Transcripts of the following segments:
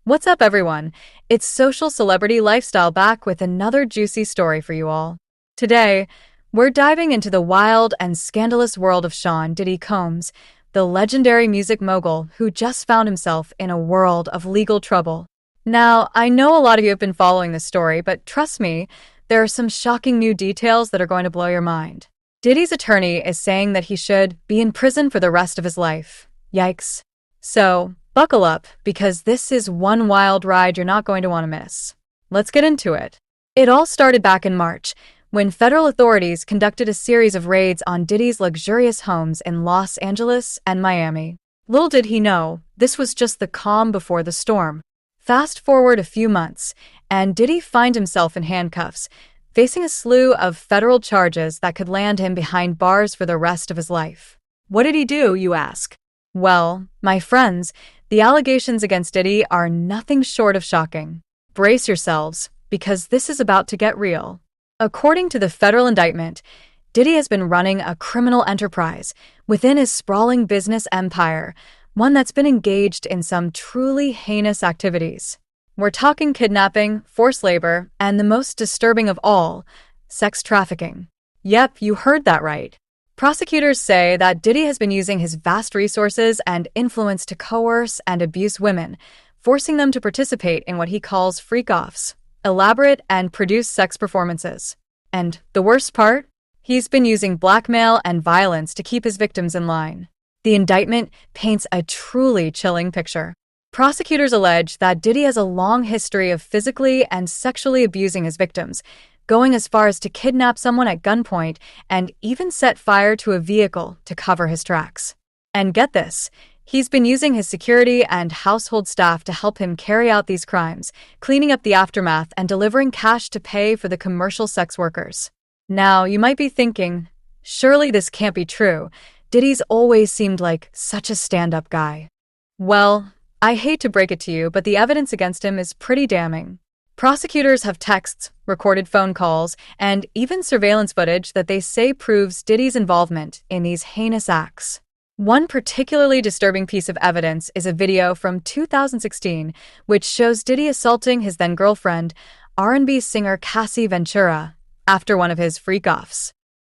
What's up, everyone? It's Social Celebrity Lifestyle back with another juicy story for you all. Today, we're diving into the wild and scandalous world of Sean Diddy Combs, the legendary music mogul who just found himself in a world of legal trouble. Now, I know a lot of you have been following this story, but trust me, there are some shocking new details that are going to blow your mind. Diddy's attorney is saying that he should be in prison for the rest of his life. Yikes. So, buckle up, because this is one wild ride you're not going to want to miss. Let's get into it. It all started back in March, when federal authorities conducted a series of raids on Diddy's luxurious homes in Los Angeles and Miami. Little did he know, this was just the calm before the storm. Fast forward a few months, and Diddy finds himself in handcuffs, facing a slew of federal charges that could land him behind bars for the rest of his life. What did he do, you ask? Well, my friends, the allegations against Diddy are nothing short of shocking. Brace yourselves, because this is about to get real. According to the federal indictment, Diddy has been running a criminal enterprise within his sprawling business empire, one that's been engaged in some truly heinous activities. We're talking kidnapping, forced labor, and the most disturbing of all, sex trafficking. Yep, you heard that right. Prosecutors say that Diddy has been using his vast resources and influence to coerce and abuse women, forcing them to participate in what he calls freak-offs, elaborate and produced sex performances. And the worst part? He's been using blackmail and violence to keep his victims in line. The indictment paints a truly chilling picture. Prosecutors allege that Diddy has a long history of physically and sexually abusing his victims, going as far as to kidnap someone at gunpoint and even set fire to a vehicle to cover his tracks. And get this, he's been using his security and household staff to help him carry out these crimes, cleaning up the aftermath and delivering cash to pay for the commercial sex workers. Now, you might be thinking, surely this can't be true. Diddy's always seemed like such a stand-up guy. Well, I hate to break it to you, but the evidence against him is pretty damning. Prosecutors have texts, recorded phone calls, and even surveillance footage that they say proves Diddy's involvement in these heinous acts. One particularly disturbing piece of evidence is a video from 2016, which shows Diddy assaulting his then-girlfriend, R&B singer Cassie Ventura, after one of his freak-offs.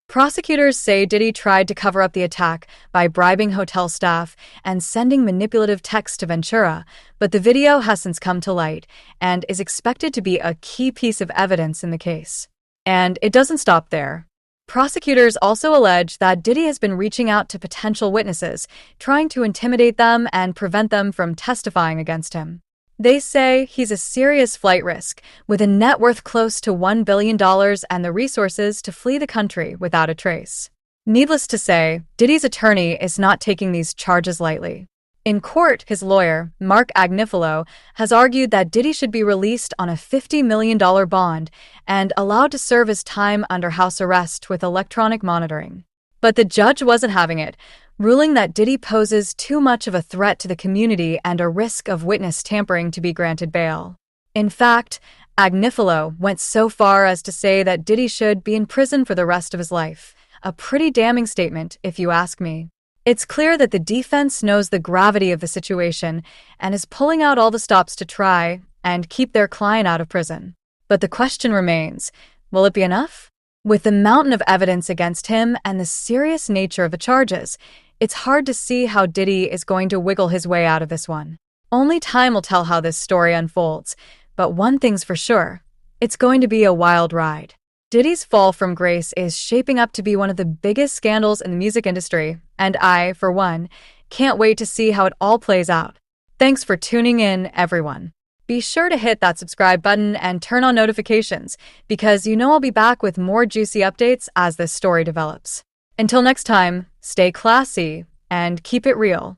Prosecutors say Diddy tried to cover up the attack by bribing hotel staff and sending manipulative texts to Ventura, but the video has since come to light and is expected to be a key piece of evidence in the case. And it doesn't stop there. Prosecutors also allege that Diddy has been reaching out to potential witnesses, trying to intimidate them and prevent them from testifying against him. They say he's a serious flight risk, with a net worth close to $1 billion and the resources to flee the country without a trace. Needless to say, Diddy's attorney is not taking these charges lightly. In court, his lawyer, Mark Agnifilo, has argued that Diddy should be released on a $50 million bond and allowed to serve his time under house arrest with electronic monitoring. But the judge wasn't having it, ruling that Diddy poses too much of a threat to the community and a risk of witness tampering to be granted bail. In fact, Agnifilo went so far as to say that Diddy should be in prison for the rest of his life. A pretty damning statement, if you ask me. It's clear that the defense knows the gravity of the situation and is pulling out all the stops to try and keep their client out of prison. But the question remains, will it be enough? With the mountain of evidence against him and the serious nature of the charges, it's hard to see how Diddy is going to wiggle his way out of this one. Only time will tell how this story unfolds, but one thing's for sure, it's going to be a wild ride. Diddy's fall from grace is shaping up to be one of the biggest scandals in the music industry, and I, for one, can't wait to see how it all plays out. Thanks for tuning in, everyone. Be sure to hit that subscribe button and turn on notifications, because you know I'll be back with more juicy updates as this story develops. Until next time, stay classy and keep it real.